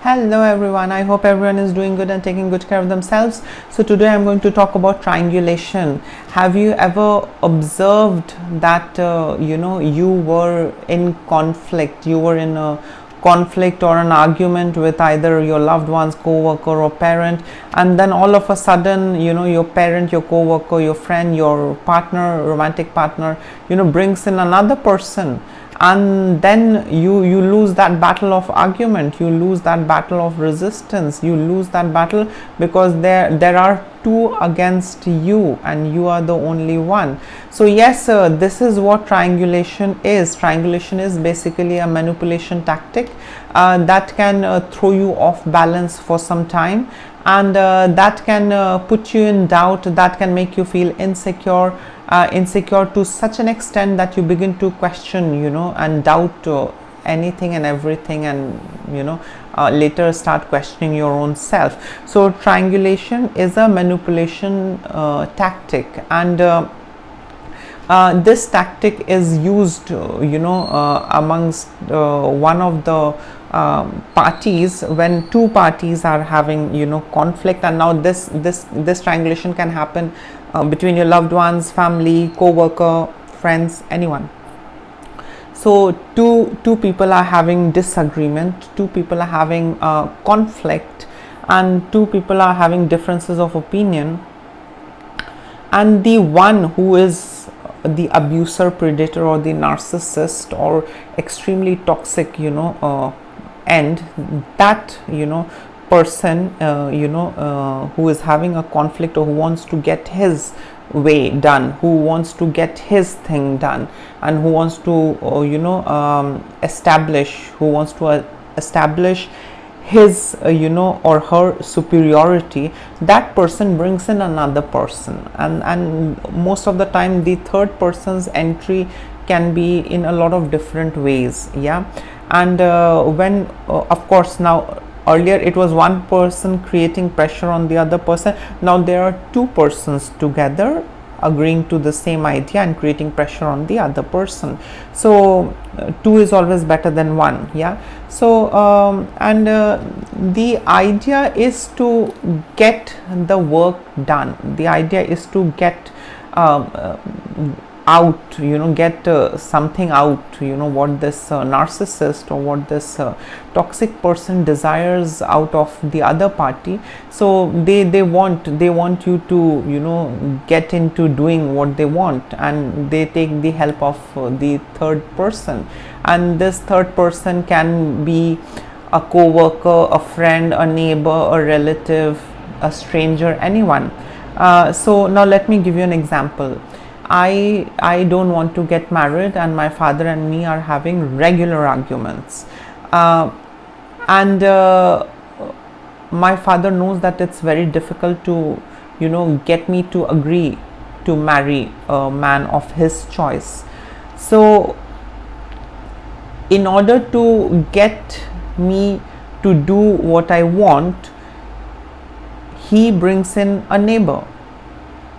Hello everyone, I hope everyone is doing good and taking good care of themselves. So today I'm going to talk about triangulation. Have you ever observed that you were in conflict, you were in a conflict or an argument with either your loved ones, co-worker or parent, and then all of a sudden your parent, your co-worker, your friend, your partner, romantic partner brings in another person, and then you lose that battle of argument, you lose that battle of resistance, you lose that battle because there are two against you and you are the only one. So yes, this is what triangulation is. Triangulation is basically a manipulation tactic that can throw you off balance for some time, and that can put you in doubt, that can make you feel insecure, insecure to such an extent that you begin to question and doubt anything and everything, and later start questioning your own self. So triangulation is a manipulation tactic, and this tactic is used amongst one of the parties when two parties are having conflict. And now this triangulation can happen between your loved ones, family, co-worker, friends, anyone. So two people are having disagreement, two people are having conflict, and two people are having differences of opinion, and the one who is the abuser, predator, or the narcissist or extremely toxic end, that person who is having a conflict, or who wants to get his way done, who wants to get his thing done, and who wants to establish his or her superiority, that person brings in another person, and most of the time the third person's entry can be in a lot of different ways. And when of course, now earlier it was one person creating pressure on the other person, now there are two persons together agreeing to the same idea and creating pressure on the other person. So two is always better than one. So the idea is to get the work done, the idea is to get out, get something out, what this narcissist or what this toxic person desires out of the other party. So they want you to get into doing what they want, and they take the help of the third person, and this third person can be a co-worker, a friend, a neighbor, a relative, a stranger, anyone. So now let me give you an example. I don't want to get married, and my father and me are having regular arguments, and my father knows that it's very difficult to get me to agree to marry a man of his choice. So in order to get me to do what I want, he brings in a neighbor,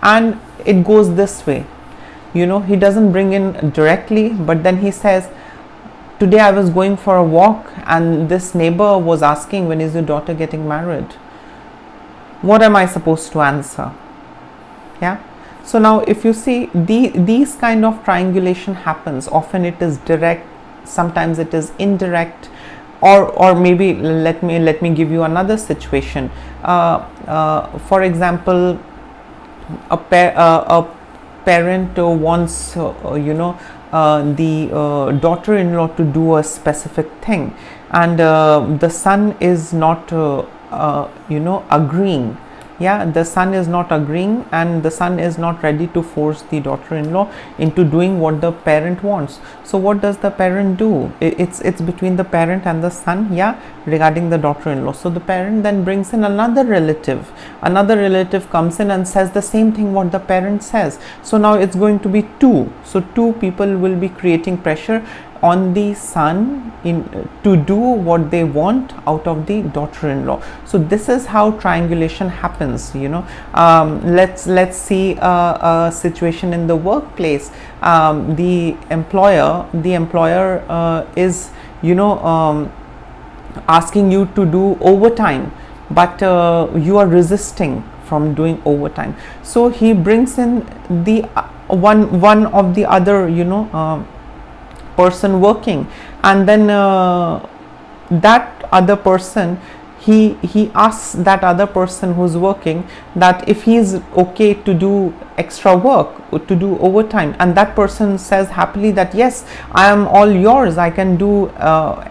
and it goes this way. He doesn't bring in directly, but then he says, today I was going for a walk and this neighbor was asking, when is your daughter getting married? What am I supposed to answer? So now if you see, these kind of triangulation happens. Often it is direct, sometimes it is indirect, or maybe let me give you another situation. For example, a parent wants the daughter-in-law to do a specific thing, and the son is not agreeing. The son is not agreeing, and the son is not ready to force the daughter-in-law into doing what the parent wants. So what does the parent do? It's between the parent and the son, regarding the daughter-in-law. So the parent then brings in another relative comes in and says the same thing what the parent says. So now it's going to be two. So two people will be creating pressure on the son to do what they want out of the daughter-in-law. So this is how triangulation happens. Let's see a situation in the workplace. The employer is asking you to do overtime, but you are resisting from doing overtime. So he brings in the one of the other, person working, and then that other person, he asks that other person who's working that if he's okay to do extra work, to do overtime, and that person says happily that yes, I am all yours, I can do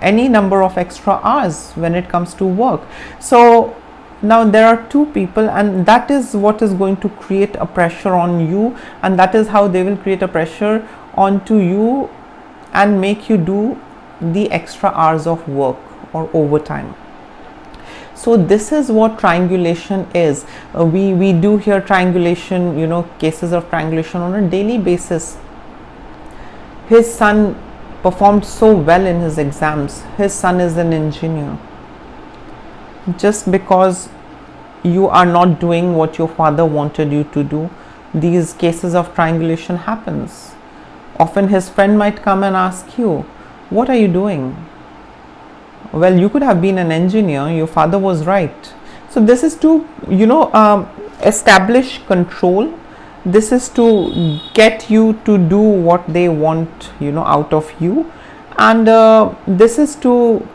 any number of extra hours when it comes to work. So now there are two people, and that is what is going to create a pressure on you, and that is how they will create a pressure onto you and make you do the extra hours of work or overtime. So this is what triangulation is. We do hear triangulation, cases of triangulation on a daily basis. His son performed so well in his exams. His son is an engineer. Just because you are not doing what your father wanted you to do, these cases of triangulation happens. Often his friend might come and ask you, what are you doing? Well, you could have been an engineer, your father was right. So this is to establish control. This is to get you to do what they want out of you, and this is to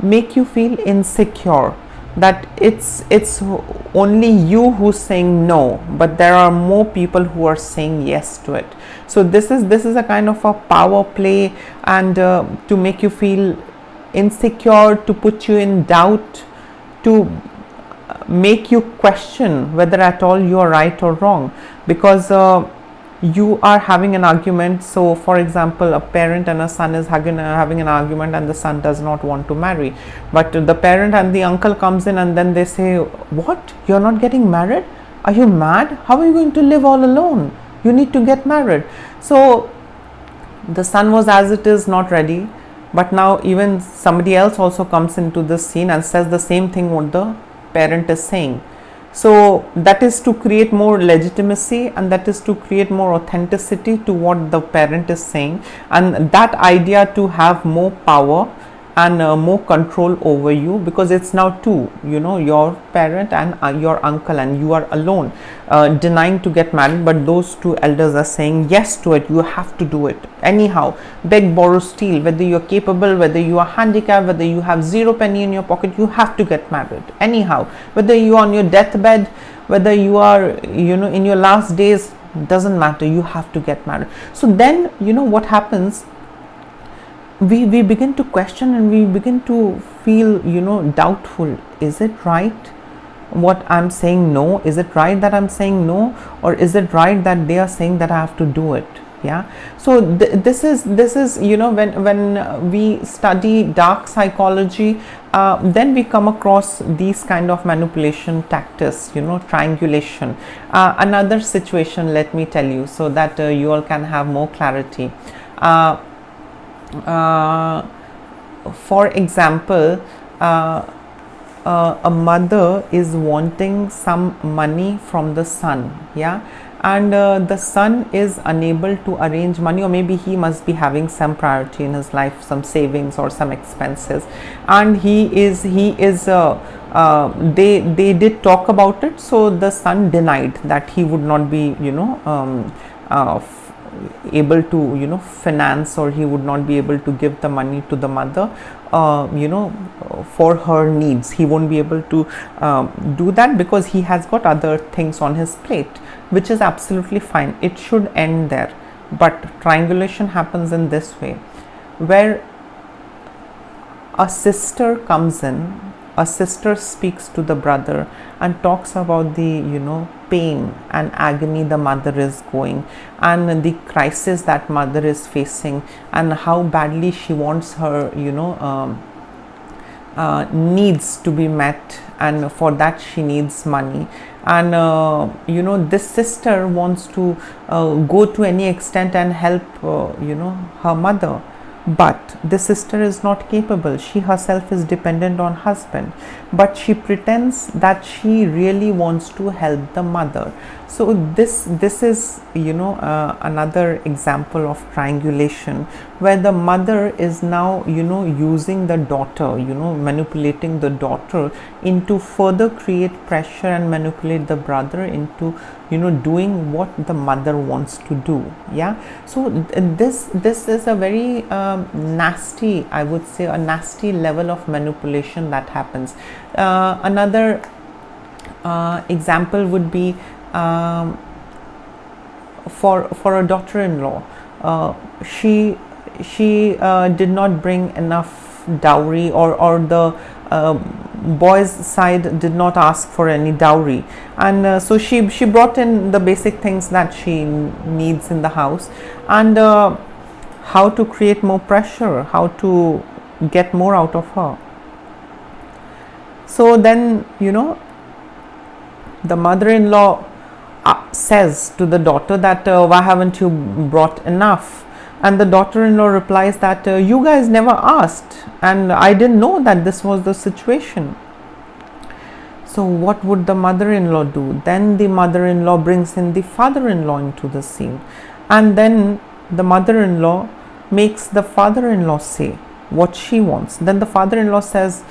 make you feel insecure, that it's only you who's saying no, but there are more people who are saying yes to it. So this is a kind of a power play, and to make you feel insecure, to put you in doubt, to make you question whether at all you are right or wrong, because you are having an argument. So for example, a parent and a son is having an argument, and the son does not want to marry, but the parent and the uncle comes in, and then they say, what, you're not getting married? Are you mad? How are you going to live all alone? You need to get married. So the son was, as it is, not ready. But now even somebody else also comes into this scene and says the same thing what the parent is saying. So that is to create more legitimacy, and that is to create more authenticity to what the parent is saying, and that idea to have more power and more control over you, because it's now two, your parent and your uncle, and you are alone denying to get married, but those two elders are saying yes to it. You have to do it anyhow, beg, borrow, steal, whether you're capable, whether you are handicapped, whether you have 0 penny in your pocket, you have to get married anyhow, whether you are on your deathbed, whether you are in your last days, doesn't matter, you have to get married. So then what happens, we begin to question, and we begin to feel doubtful. Is it right what I'm saying no? Is it right that I'm saying no, or is it right that they are saying that I have to do it? Yeah. So this is when we study dark psychology, then we come across these kind of manipulation tactics, triangulation. Another situation, let me tell you, so that you all can have more clarity. For example, a mother is wanting some money from the son, and the son is unable to arrange money, or maybe he must be having some priority in his life, some savings or some expenses, and they did talk about it. So the son denied that he would not be able to finance, or he would not be able to give the money to the mother for her needs. He won't be able to do that because he has got other things on his plate, which is absolutely fine. It should end there. But triangulation happens in this way, where a sister comes in, a sister speaks to the brother and talks about the pain and agony the mother is going, and the crisis that mother is facing, and how badly she wants her needs to be met, and for that she needs money. And this sister wants to go to any extent and help her mother, but the sister is not capable. She herself is dependent on husband, but she pretends that she really wants to help the mother. So this is, you know, another example of triangulation, where the mother is now, you know, using the daughter, you know, manipulating the daughter into further create pressure and manipulate the brother into, you know, doing what the mother wants to do. Yeah, so this is a very nasty, I would say, a nasty level of manipulation that happens. Another example would be for a daughter-in-law. She did not bring enough dowry, or the boys side did not ask for any dowry, and so she brought in the basic things that she needs in the house, and how to create more pressure, how to get more out of her. So then, you know, the mother-in-law says to the daughter that why haven't you brought enough, and the daughter-in-law replies that you guys never asked and I didn't know that this was the situation. So what would the mother-in-law do? Then the mother-in-law brings in the father-in-law into the scene, and then the mother-in-law makes the father-in-law say what she wants. Then the father-in-law says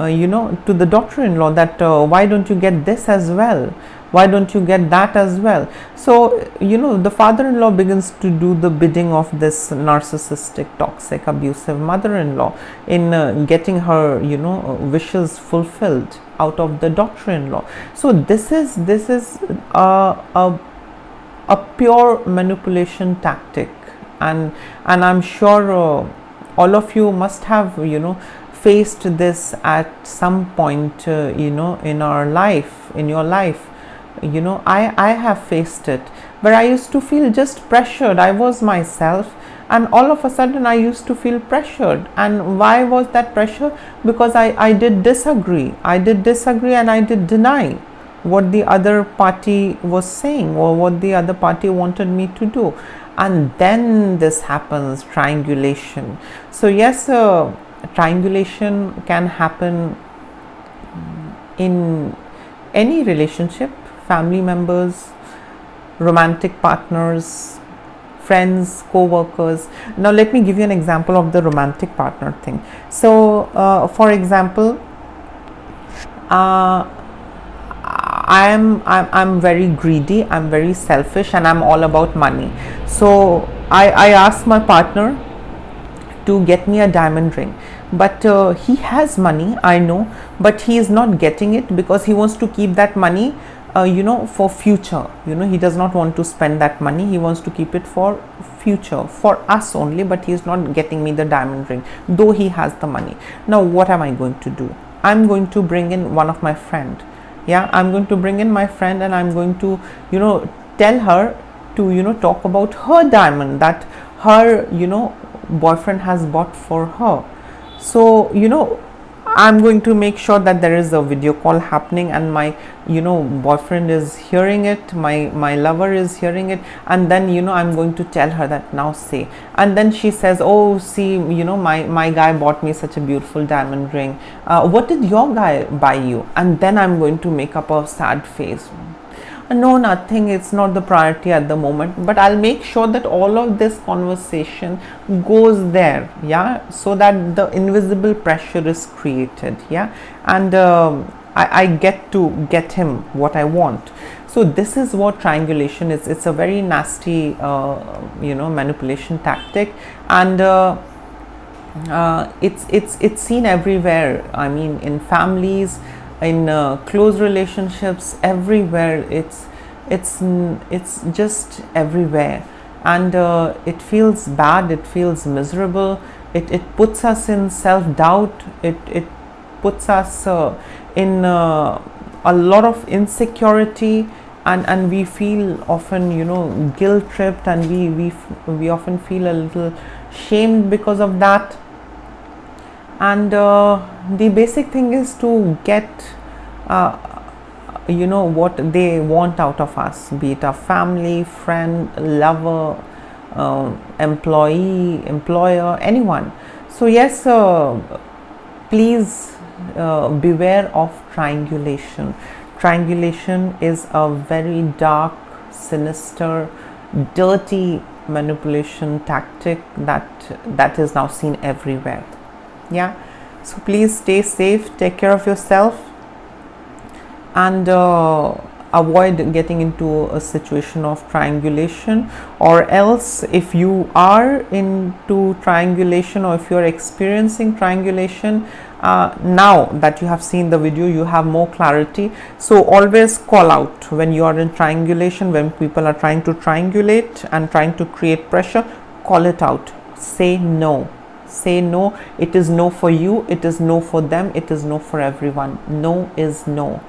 you know, to the daughter-in-law that why don't you get this as well, why don't you get that as well. So, you know, the father-in-law begins to do the bidding of this narcissistic, toxic, abusive mother-in-law in getting her, you know, wishes fulfilled out of the daughter-in-law. So this is a pure manipulation tactic, and I'm sure all of you must have, you know, faced this at some point, you know, in your life. You know, I have faced it, where I used to feel just pressured. I was myself, and all of a sudden I used to feel pressured. And why was that pressure? Because I did disagree, and I did deny what the other party was saying, or what the other party wanted me to do. And then this happens, triangulation. So yes, triangulation can happen in any relationship, family members, romantic partners, friends, co-workers. Now let me give you an example of the romantic partner thing. So for example, I'm very greedy, I'm very selfish, and I'm all about money. So I asked my partner to get me a diamond ring, but he has money, I know, but he is not getting it because he wants to keep that money you know, for future. You know, he does not want to spend that money, he wants to keep it for future, for us only, but he is not getting me the diamond ring, though he has the money. Now what am I going to do? I'm going to bring in one of my friend. Yeah, I'm going to bring in my friend, and I'm going to, you know, tell her to, you know, talk about her diamond that her, you know, boyfriend has bought for her. So, you know, I'm going to make sure that there is a video call happening, and my, you know, boyfriend is hearing it, my lover is hearing it, and then, you know, I'm going to tell her that now say, and then she says, oh, see, you know, my guy bought me such a beautiful diamond ring. What did your guy buy you? And then I'm going to make up a sad face. No, nothing, it's not the priority at the moment, but I'll make sure that all of this conversation goes there, yeah, so that the invisible pressure is created, yeah, and I get to get him what I want. So this is what triangulation is. It's a very nasty you know, manipulation tactic, and it's seen everywhere. I mean, in families, in close relationships, everywhere. It's just everywhere, and it feels bad, it feels miserable, it puts us in self-doubt, it puts us in a lot of insecurity, and we feel often, you know, guilt tripped, and we often feel a little shamed because of that. And the basic thing is to get you know, what they want out of us, be it a family, friend, lover, employee, employer, anyone. So yes, please beware of triangulation. Triangulation is a very dark, sinister, dirty manipulation tactic that is now seen everywhere. Yeah, so please stay safe, take care of yourself, and avoid getting into a situation of triangulation. Or else, if you are into triangulation, or if you are experiencing triangulation, now that you have seen the video, you have more clarity. So always call out when you are in triangulation, when people are trying to triangulate and trying to create pressure. Call it out, say no. Say no. It is no for you, it is no for them, it is no for everyone. No is no.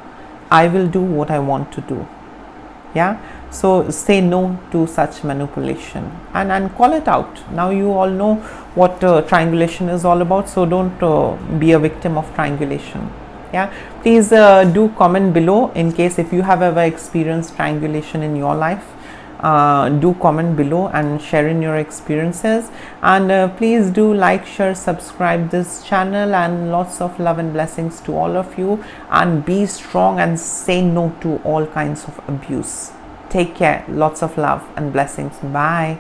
I will do what I want to do. Yeah, so say no to such manipulation and call it out. Now you all know what triangulation is all about, so don't be a victim of triangulation. Yeah, please do comment below in case if you have ever experienced triangulation in your life. Do comment below and share in your experiences, and please do like, share, subscribe this channel, and lots of love and blessings to all of you, and be strong and say no to all kinds of abuse. Take care, lots of love and blessings. Bye.